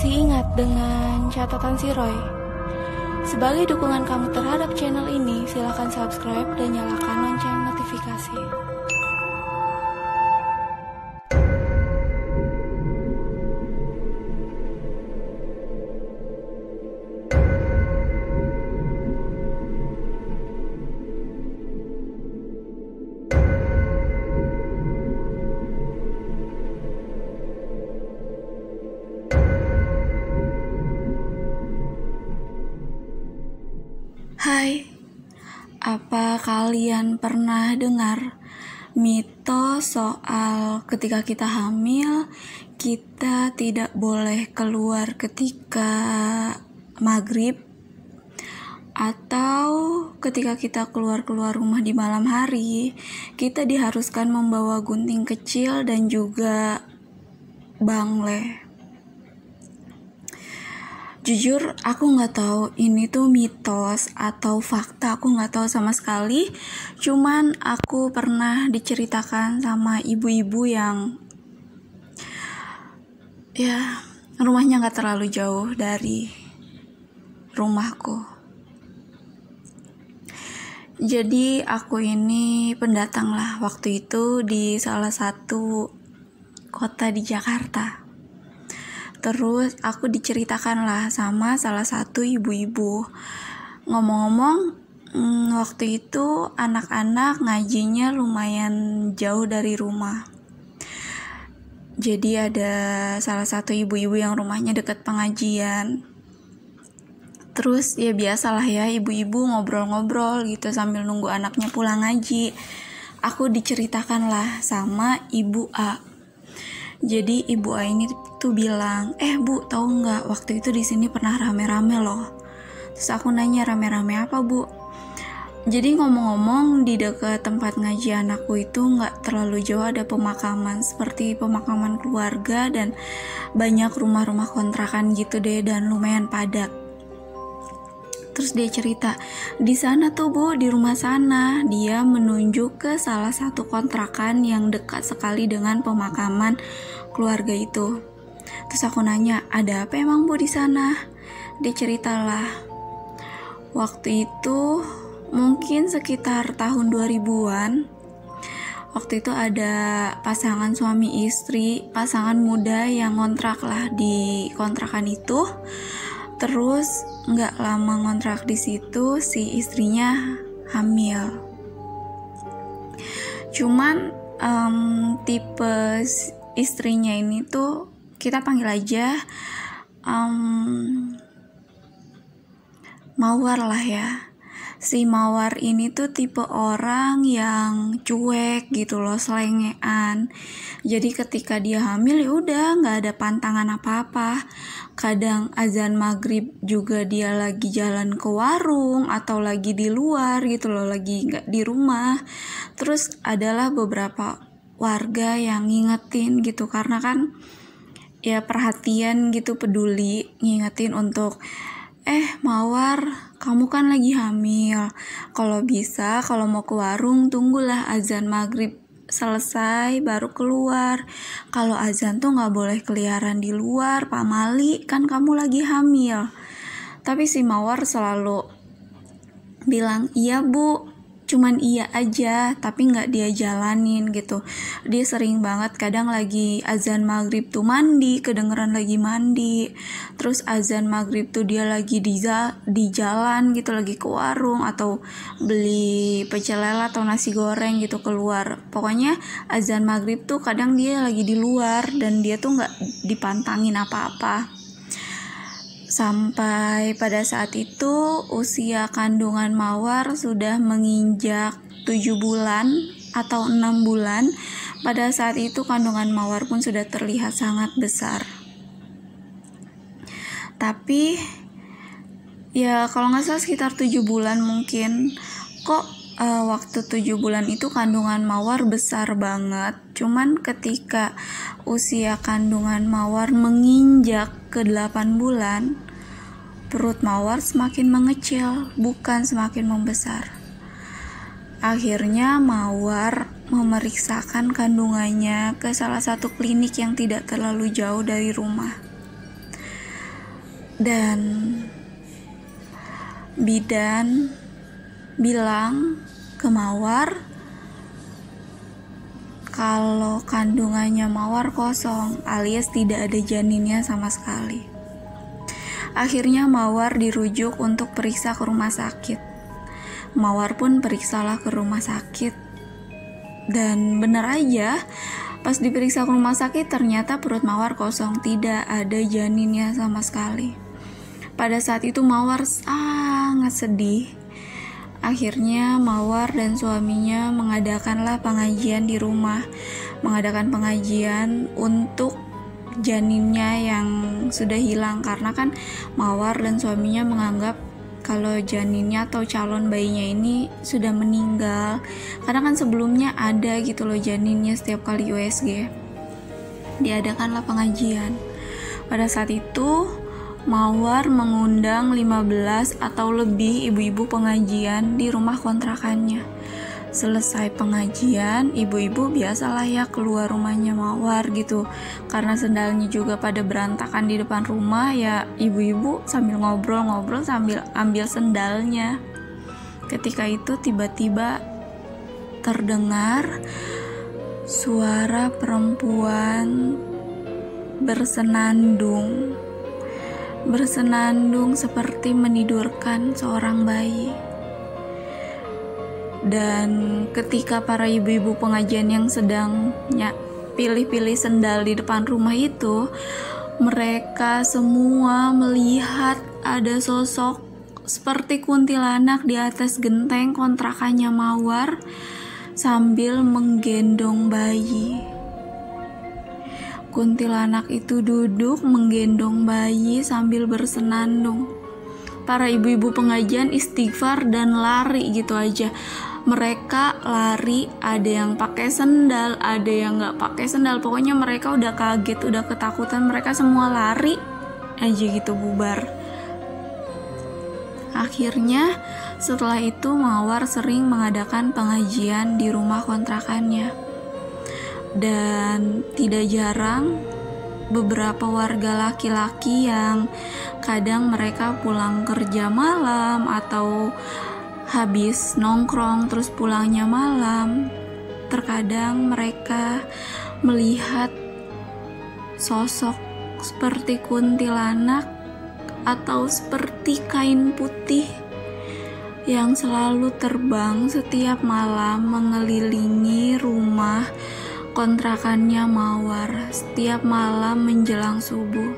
Masih ingat dengan catatan si Roy? Sebagai dukungan kamu terhadap channel ini, silakan subscribe dan nyalakan lonceng notifikasi. Hai, apa kalian pernah dengar mitos soal ketika kita hamil, kita tidak boleh keluar ketika maghrib? Atau ketika kita keluar rumah di malam hari, kita diharuskan membawa gunting kecil dan juga bangle? Jujur, aku nggak tahu ini tuh mitos atau fakta, aku nggak tahu sama sekali. Cuman aku pernah diceritakan sama ibu-ibu yang ya rumahnya nggak terlalu jauh dari rumahku. Jadi aku ini pendatang lah waktu itu di salah satu kota di Jakarta. Terus aku diceritakan lah sama salah satu ibu-ibu. Ngomong-ngomong, waktu itu anak-anak ngajinya lumayan jauh dari rumah. Jadi ada salah satu ibu-ibu yang rumahnya dekat pengajian. Terus ya biasalah ya, ibu-ibu ngobrol-ngobrol gitu sambil nunggu anaknya pulang ngaji. Aku diceritakan lah sama Ibu A. Jadi Ibu A ini tuh bilang, Bu, tahu nggak waktu itu di sini pernah rame-rame loh. Terus aku nanya, rame-rame apa Bu? Jadi ngomong-ngomong, di dekat tempat ngaji anakku itu nggak terlalu jauh ada pemakaman seperti pemakaman keluarga dan banyak rumah-rumah kontrakan gitu deh, dan lumayan padat. Terus dia cerita, di sana tuh Bu, di rumah sana, dia menunjuk ke salah satu kontrakan yang dekat sekali dengan pemakaman keluarga itu. Terus aku nanya, ada apa emang Bu di sana? Dia ceritalah, waktu itu mungkin sekitar tahun 2000-an. Waktu itu ada pasangan suami istri, pasangan muda yang ngontrak lah di kontrakan itu. Terus nggak lama ngontrak di situ, si istrinya hamil. Cuman tipe istrinya ini tuh kita panggil aja Mawar lah ya. Si Mawar ini tuh tipe orang yang cuek gitu loh, selengean. Jadi ketika dia hamil ya udah nggak ada pantangan apa-apa. Kadang azan maghrib juga dia lagi jalan ke warung atau lagi di luar gitu loh, lagi nggak di rumah. Terus adalah beberapa warga yang ngingetin gitu, karena kan ya perhatian gitu, peduli, ngingetin untuk Mawar, kamu kan lagi hamil. Kalau bisa, kalau mau ke warung, tunggulah azan maghrib selesai baru keluar. Kalau azan tuh gak boleh keliaran di luar, Pak Mali, kan kamu lagi hamil. Tapi si Mawar selalu bilang, iya Bu, cuman iya aja, tapi gak dia jalanin gitu. Dia sering banget kadang lagi azan maghrib tuh mandi, kedengeran lagi mandi. Terus azan maghrib tuh dia lagi di jalan gitu, lagi ke warung atau beli pecel lele atau nasi goreng gitu keluar. Pokoknya azan maghrib tuh kadang dia lagi di luar dan dia tuh gak dipantangin apa-apa. Sampai pada saat itu usia kandungan Mawar sudah menginjak 7 bulan atau 6 bulan. Pada saat itu kandungan Mawar pun sudah terlihat sangat besar. Tapi ya kalau nggak salah sekitar 7 bulan mungkin. Kok waktu 7 bulan itu kandungan Mawar besar banget. Cuman ketika usia kandungan Mawar menginjak ke 8 bulan, perut Mawar semakin mengecil, bukan semakin membesar. Akhirnya Mawar memeriksakan kandungannya ke salah satu klinik yang tidak terlalu jauh dari rumah. Dan bidan bilang ke Mawar kalau kandungannya Mawar kosong, alias tidak ada janinnya sama sekali. Akhirnya Mawar dirujuk untuk periksa ke rumah sakit. Mawar pun periksalah ke rumah sakit. Dan benar aja, pas diperiksa ke rumah sakit ternyata perut Mawar kosong, tidak ada janinnya sama sekali. Pada saat itu Mawar sangat sedih. Akhirnya Mawar dan suaminya mengadakanlah pengajian di rumah, mengadakan pengajian untuk janinnya yang sudah hilang, karena kan Mawar dan suaminya menganggap kalau janinnya atau calon bayinya ini sudah meninggal, karena kan sebelumnya ada gitu loh janinnya setiap kali USG. Diadakanlah pengajian. Pada saat itu Mawar mengundang 15 atau lebih ibu-ibu pengajian di rumah kontrakannya. Selesai pengajian, ibu-ibu biasalah ya keluar rumahnya Mawar gitu. Karena sendalnya juga pada berantakan di depan rumah, ya ibu-ibu sambil ngobrol-ngobrol sambil ambil sendalnya. Ketika itu tiba-tiba terdengar suara perempuan bersenandung seperti menidurkan seorang bayi. Dan ketika para ibu-ibu pengajian yang sedang pilih-pilih sendal di depan rumah itu, mereka semua melihat ada sosok seperti kuntilanak di atas genteng kontrakannya Mawar sambil menggendong bayi. Kuntilanak itu duduk menggendong bayi sambil bersenandung. Para ibu-ibu pengajian istighfar dan lari gitu aja. Mereka lari, ada yang pakai sendal, ada yang nggak pakai sendal. Pokoknya mereka udah kaget, udah ketakutan. Mereka semua lari aja gitu, bubar. Akhirnya setelah itu Mawar sering mengadakan pengajian di rumah kontrakannya. Dan tidak jarang beberapa warga laki-laki yang kadang mereka pulang kerja malam atau habis nongkrong terus pulangnya malam, terkadang mereka melihat sosok seperti kuntilanak atau seperti kain putih yang selalu terbang setiap malam mengelilingi rumah kontrakannya Mawar setiap malam menjelang subuh.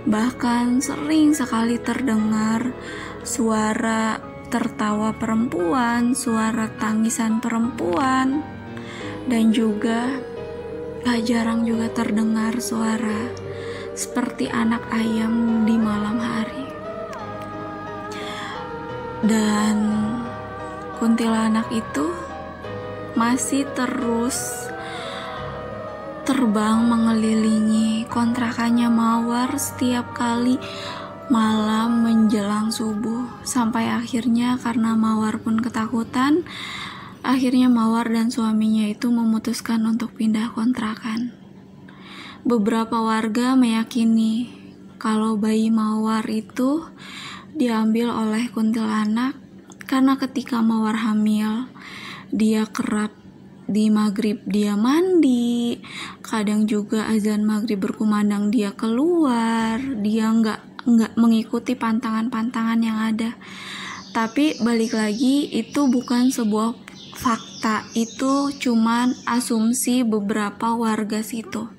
Bahkan sering sekali terdengar suara tertawa perempuan, suara tangisan perempuan, dan juga gak jarang juga terdengar suara seperti anak ayam di malam hari. Dan kuntilanak itu masih terus terbang mengelilingi kontrakannya Mawar setiap kali malam menjelang subuh, sampai akhirnya karena Mawar pun ketakutan, akhirnya Mawar dan suaminya itu memutuskan untuk pindah kontrakan. Beberapa warga meyakini kalau bayi Mawar itu diambil oleh kuntilanak karena ketika Mawar hamil, dia kerap di maghrib dia mandi, kadang juga azan maghrib berkumandang dia keluar, dia nggak mengikuti pantangan-pantangan yang ada. Tapi balik lagi, itu bukan sebuah fakta, itu cuman asumsi beberapa warga situ.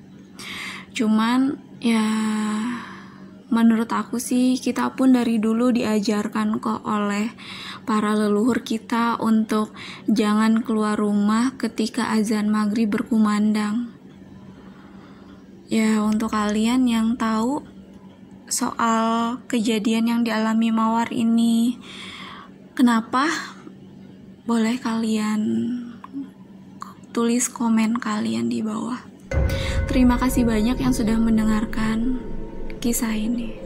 Cuman ya menurut aku sih, kita pun dari dulu diajarkan kok oleh para leluhur kita untuk jangan keluar rumah ketika azan maghrib berkumandang. Ya, untuk kalian yang tahu soal kejadian yang dialami Mawar ini, kenapa? Boleh kalian tulis komen kalian di bawah. Terima kasih banyak yang sudah mendengarkan kisah ini.